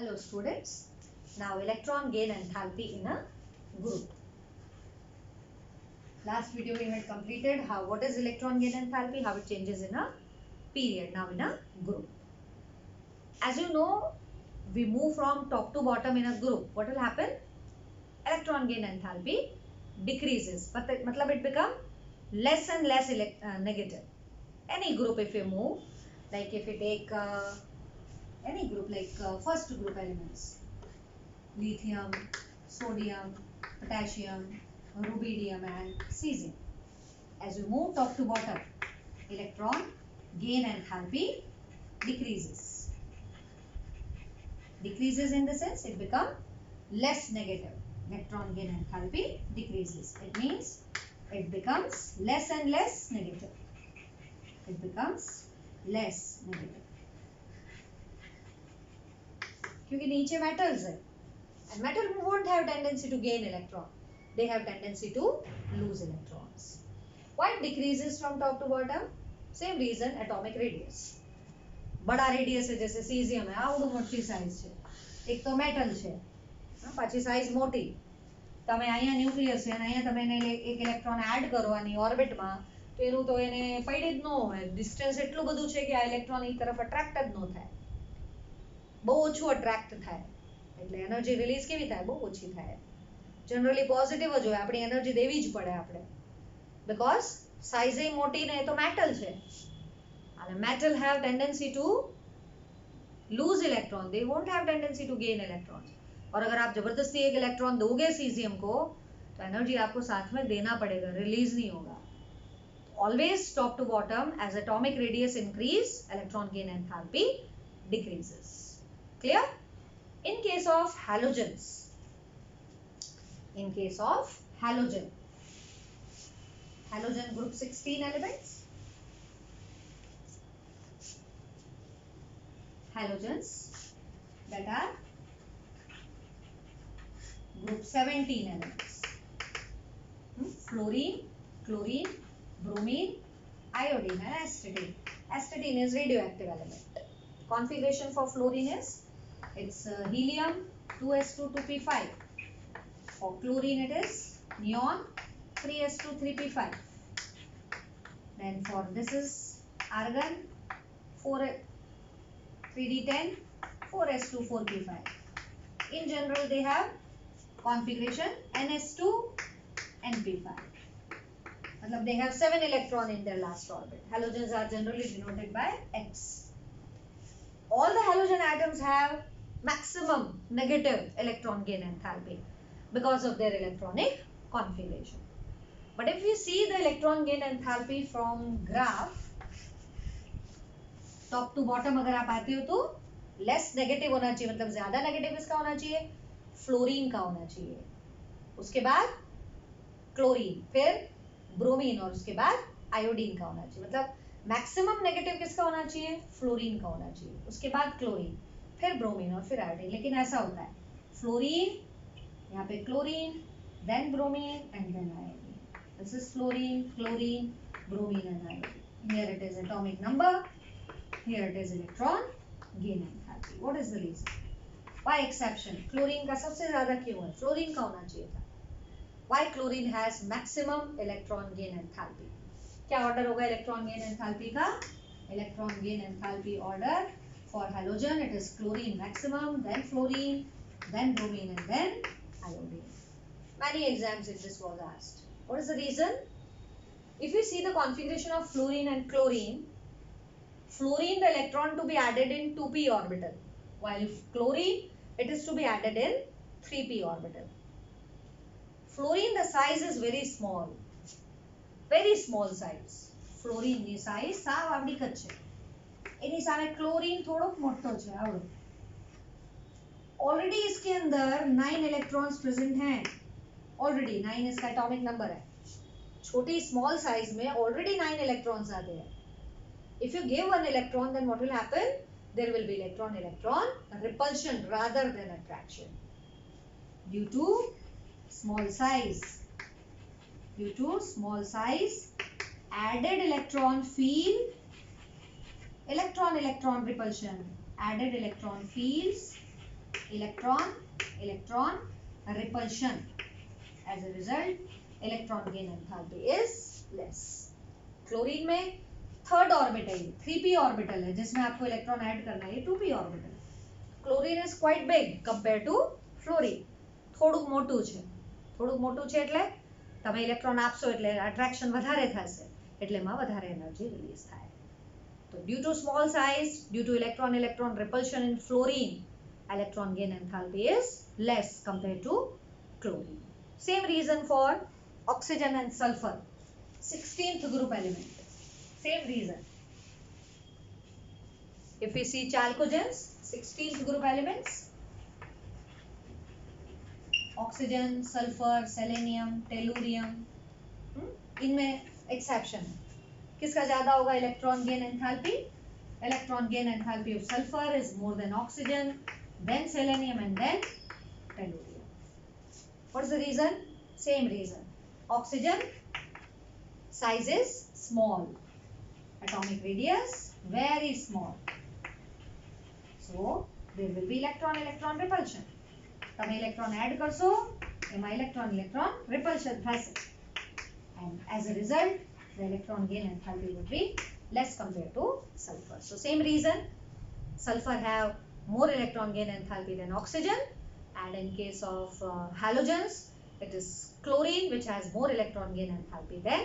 Hello students, now electron gain enthalpy in a group. Last video we had completed what is electron gain enthalpy, how it changes in a period, now in a group. As you know, we move from top to bottom in a group. What will happen? Electron gain enthalpy decreases, but it become less and less negative. Any group if you move, like if you take any group like first group elements, lithium, sodium, potassium, rubidium and cesium. As we move top to bottom, electron gain enthalpy decreases. Decreases in the sense it becomes less negative. Electron gain enthalpy decreases. It means it becomes less and less negative. It becomes less negative. क्योंकि नीचे metals है. And metal won't have tendency to gain electron. They have tendency to lose electrons. Why it decreases from top to bottom? Same reason, atomic radius. बड़ा radius है जैसे caesium है आवડું મોટી size છે એક તો મેટલ છે પાછી સાઇઝ મોટી તમે અહીંયા ન્યુક્લિયસ છે અને અહીંયા તમે એને એક ઇલેક્ટ્રોન એડ કરો આની ઓર્બિટમાં તો એનું તો એને પડી જ ન હોય ડિસ્ટન્સ એટલું બધું છે કે આ ઇલેક્ટ્રોન એ તરફ અટ્રેક્ટ જ ન થાય બહુ ઓછું અટ્રેક્ટ થાય એટલે એનર્જી રિલીઝ કેવી થાય બહુ ઓછી થાય જનરલી પોઝિટિવ જ હોય આપણી એનર્જી દેવી જ પડે આપણે બીકોઝ સાઇઝ એ મોટી ને એ તો મેટલ છે and metal have tendency to lose electron, they won't have tendency to gain electrons. और अगर आप जबरदस्ती एक इलेक्ट्रॉन दोगे सीजियम को तो एनर्जी आपको साथ में देना पड़ेगा, रिलीज नहीं होगा. Always top to bottom, as atomic radius increase, electron gain enthalpy decreases. Clear? In case of halogens, halogen group 16 elements, halogens that are group 17 elements, fluorine, chlorine, bromine, iodine and astatine. Astatine is radioactive element. Configuration for fluorine is it's helium 2s2 2p5. For chlorine it is neon 3s2 3p5. Then for this is argon 3d10 4s2 4p5. In general they have configuration ns2 np5. मतलब they have 7 electron in their last orbit. Halogens are generally denoted by X. All the halogen atoms have maximum negative electron gain enthalpy because of their electronic configuration. But if we see the electron gain enthalpy from graph, top to bottom अगर आप आते हो तो less negative होना चाहिए मतलब ज्यादा negative किसका होना चाहिए फ्लोरीन का होना चाहिए उसके बाद क्लोरीन फिर ब्रोमीन और उसके बाद आयोडीन का होना चाहिए मतलब मैक्सिमम नेगेटिव किसका होना चाहिए फ्लोरीन का होना चाहिए उसके बाद क्लोरीन फिर ब्रोमीन और फिर आयोडीन लेकिन ऐसा होता है फ्लोरीन यहाँ पे chlorine then bromine and then iodine this is fluorine chlorine bromine and iodine here it is atomic number. Here it is electron gain enthalpy. What is the reason? Why exception? Chlorine का सबसे ज़्यादा क्यों है? Fluorine का होना चाहिए था. Why chlorine has maximum electron gain enthalpy? क्या order होगा electron gain enthalpy का? Electron gain enthalpy order for halogen it is chlorine maximum, then fluorine, then bromine and then iodine. Many exams if this was asked. What is the reason? If we see the configuration of fluorine and chlorine, fluorine the electron to be added in 2p orbital while chlorine it is to be added in 3p orbital. Fluorine the size is very small size. Fluorine ની size સાવ આવડી જ છે એની સામે chlorine થોડોક મોટો છે આવડો. Already इसके अंदर 9 electrons present हैं. Already 9 इसका atomic number है. छोटी small size में already 9 electrons आते हैं. If you give one electron, then what will happen? There will be electron-electron repulsion rather than attraction. Due to small size, added electron feel electron-electron repulsion. Added electron feels electron electron repulsion. As a result, electron gain enthalpy is less. Chlorine में third orbital 3p orbital है जिसमें आपको electron add करना है, 2p ऑर्बिटल. Chlorine is quite big compare to fluorine. થોડુંક મોટું છે એટલે તમે ઇલેક્ટ્રોન આપશો એટલે અટ્રેક્શન વધારે થશે એટલે એમાં વધારે એનર્જી રિલીઝ થાય. તો due to small size, due to electron electron repulsion in fluorine, electron gain enthalpy is less compared to chlorine. Same reason for oxygen and sulfur, 16th group element. Same reason. If we see chalcogens, 16th group elements, oxygen, sulfur, selenium, tellurium, इनमें exception है. किसका ज्यादा होगा electron gain enthalpy? Electron gain enthalpy of sulfur is more than oxygen, then selenium and then tellurium. What is the reason? Same reason. Oxygen size is small, atomic radius very small, so there will be electron electron repulsion. તમે electron add કરશો એમાં electron repulsion થશે, and as a result the electron gain enthalpy would be less compared to sulfur. So same reason, sulfur have more electron gain enthalpy than oxygen, and in case of halogens it is chlorine which has more electron gain enthalpy than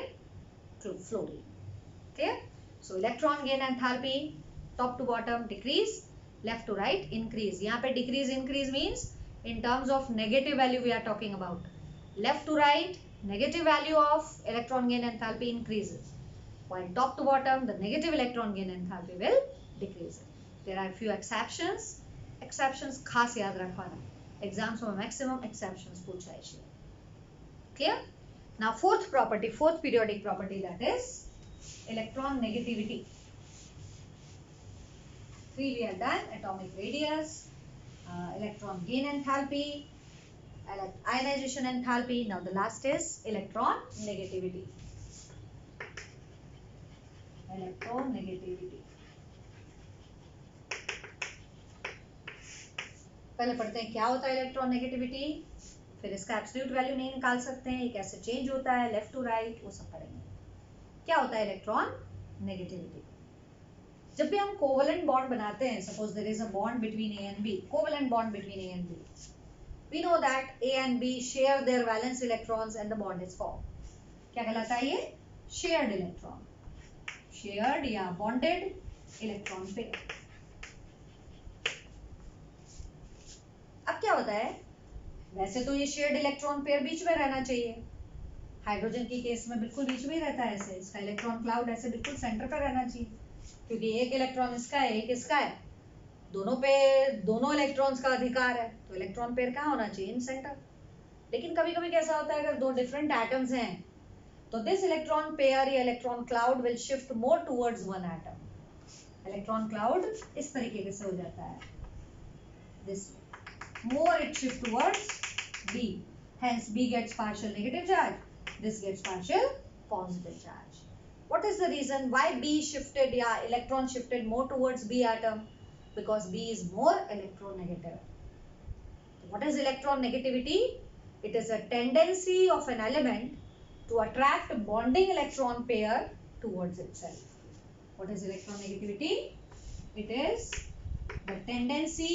fluorine. Clear? So electron gain enthalpy top to bottom decrease, left to right increase. यहाँ पे decrease increase means in terms of negative value we are talking about. Left to right negative value of electron gain enthalpy increases, while top to bottom the negative electron gain enthalpy will decrease. There are few exceptions. Exceptions खास याद रखवाना, exams में maximum exceptions पूछाए છે. Clear? Now fourth property, fourth periodic property, that is electron negativity. 3 we are done. Atomic radius, electron gain enthalpy, ionization enthalpy. Now the last is electron negativity. Electronegativity. पहले पढ़ते हैं क्या होता है electron negativity, फिर इसका absolute value नहीं निकाल सकते हैं, ये कैसे चेंज होता है लेफ्ट टू राइट, वो सब पढ़ेंगे. क्या होता है इलेक्ट्रॉन नेगेटिविटी? जब भी हम कोवेलेंट बॉन्ड बनाते हैं, suppose there is a bond between A and B, covalent bond between A and B, we know that A and B share their valence electrons and the bond is form. क्या कहलाता है ये? Shared electron, shared या bonded electron pair. अब क्या होता है, वैसे तो ये शेयर्ड इलेक्ट्रॉन पेयर बीच में रहना चाहिए, हाइड्रोजन की केस में बिल्कुल बीच में ही रहता है, ऐसे इसका इलेक्ट्रॉन क्लाउड ऐसे बिल्कुल सेंटर पर रहना चाहिए, क्योंकि एक इलेक्ट्रॉन इसका है एक इसका है, दोनों पे दोनों इलेक्ट्रॉन्स का अधिकार है, तो इलेक्ट्रॉन पेयर कहाँ होना चाहिए? इन सेंटर. लेकिन कभी कभी कैसा होता है, अगर दो डिफरेंट एटम्स हैं तो दिस इलेक्ट्रॉन पेयर या electron cloud will shift more towards one atom. Electron cloud इस तरीके से हो जाता है, this more it shift towards B, hence B gets partial negative charge, this gets partial positive charge. What is the reason why B shifted, yeah, electron shifted more towards B atom? Because B is more electronegative. What is electron negativity? It is a tendency of an element to attract a bonding electron pair towards itself. What is electron negativity? It is the tendency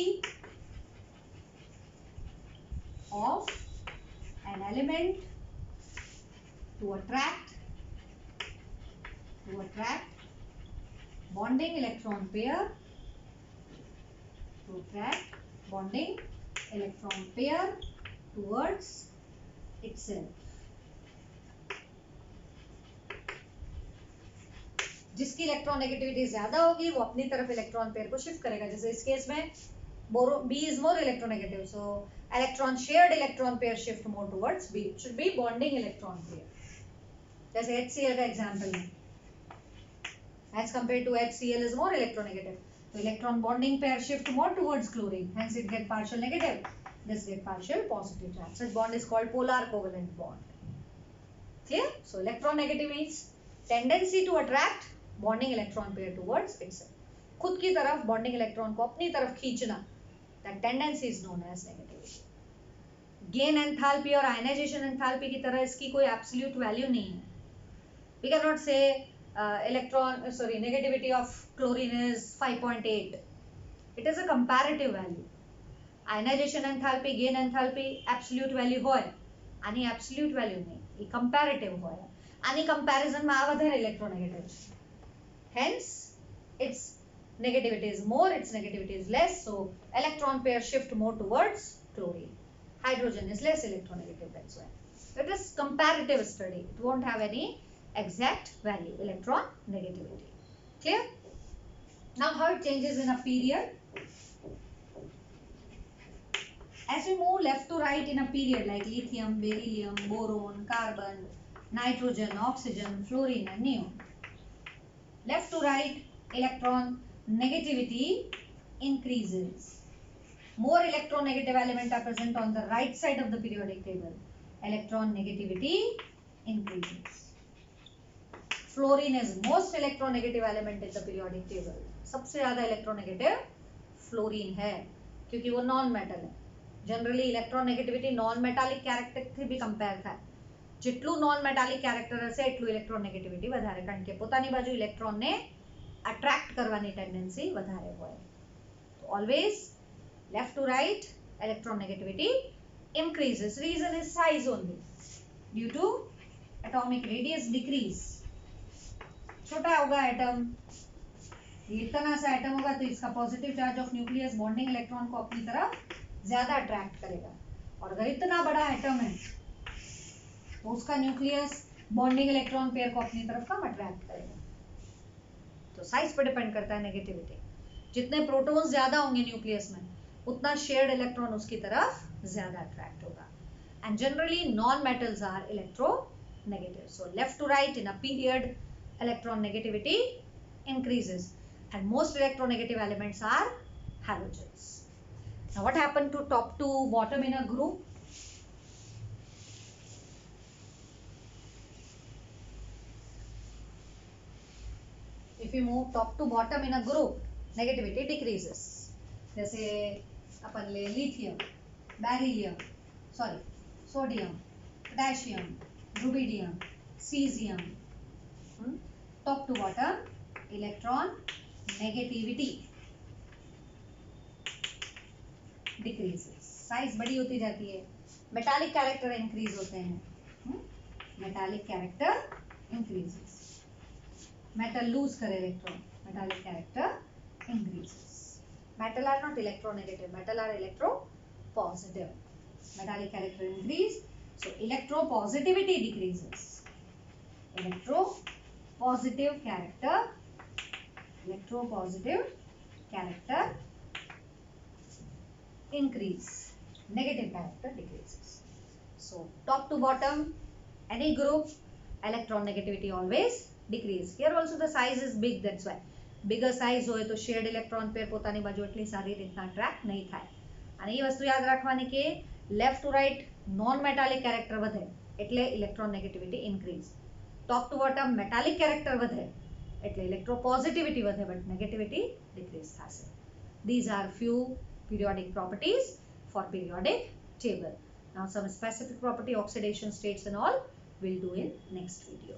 of an element to attract bonding electron pair towards itself. जिसकी electron negativity ज्यादा होगी वो अपनी तरफ electron pair को shift करेगा. जैसे इस केस में B is more electronegative, so shared electron pair shift more towards B. It should be bonding electron pair. जैसे HCl का एग्जाम्पल है, as compared to HCl is more electronegative, so electron bonding pair shift more towards chlorine, hence it get partial negative, this get partial positive charge. Such bond is called polar covalent bond. Clear? So electronegative means tendency to attract bonding electron pair towards itself. खुद की तरफ bonding electron को अपनी तरफ खींचना, That tendency is known as negativity. Gain enthalpy और ionization enthalpy की तरह इसकी कोई absolute value नहीं है. We cannot say negativity of chlorine is 5.8. It is a comparative value. Ionization enthalpy, gain enthalpy, absolute value હોય. આની absolute value નહીં, એ comparative હોય. આની comparison માં આ વધારે electronegative છે. Hence, its negativity is more, its negativity is less. So, electron pair shift more towards chlorine. Hydrogen is less electronegative, that's why. It is comparative study. It won't have any exact value, electron negativity. Clear? Now, how it changes in a period? As we move left to right in a period like lithium, beryllium, boron, carbon, nitrogen, oxygen, fluorine and neon. Left to right, electron negativity increases. More electronegative elements are present on the right side of the periodic table. Electron negativity increases. Fluorine is most electronegative element in the periodic table. सबसे ज़्यादा electronegative fluorine है क्योंकि वो non-metal है. Generally electronegativity non-metallic character થી भी compare થાય. જેટલું non-metallic character હશે એટલું electronegativity વધારે કારણ કે પોતાની બાજુ electron ને attract કરવાની tendency વધારે હોય. So always left to right electronegativity increases. Reason is size only. Due to atomic radius decrease. छोटा होगा एटम, इतना सा एटम होगा तो इसका positive charge of nucleus bonding electron को अपनी तरफ ज्यादा अट्रैक्ट करेगा. और अगर इतना बड़ा एटम है तो उसका न्यूक्लियस बॉन्डिंग इलेक्ट्रॉन पेयर को अपनी तरफ कम अट्रैक्ट करेगा. तो साइज पर डिपेंड करता है नेगेटिविटी. जितने प्रोटॉन्स ज्यादा होंगे न्यूक्लियस में उतना शेयर्ड इलेक्ट्रॉन उसकी तरफ ज्यादा अट्रैक्ट होगा. And generally non metals are electronegative. So left to right in a period electron negativity increases and most electronegative elements are halogens. Now what happened to top to bottom in a group? If you move top to bottom in a group, negativity decreases. जैसे अपन ले lithium, beryllium, sodium, potassium, rubidium, cesium. Top to bottom electron negativity decreases. Size बड़ी होती जाती है. Metallic character increase होते हैं. Metallic character increases. Metal lose करे electron, metallic character increases. Metal are not electronegative, metal are electropositive. Metallic character increase, so electropositivity decreases. Electropositive character increase, negative character decreases. So top to bottom any group electron negativity always decrease. Here also the size is big, that's why bigger size હોય તો shared electron pair પોતાની બાજુ એટલી સારી રીતના attract નહીં થાય. અને એ વસ્તુ યાદ રાખવાની કે left to right non metallic character વધે એટલે electron negativity increase. Top to bottom metallic character વધે એટલે electropositivity વધે but negativity decrease થશે. These are few periodic properties for periodic table. Now some specific property, oxidation states and all we'll do in next video.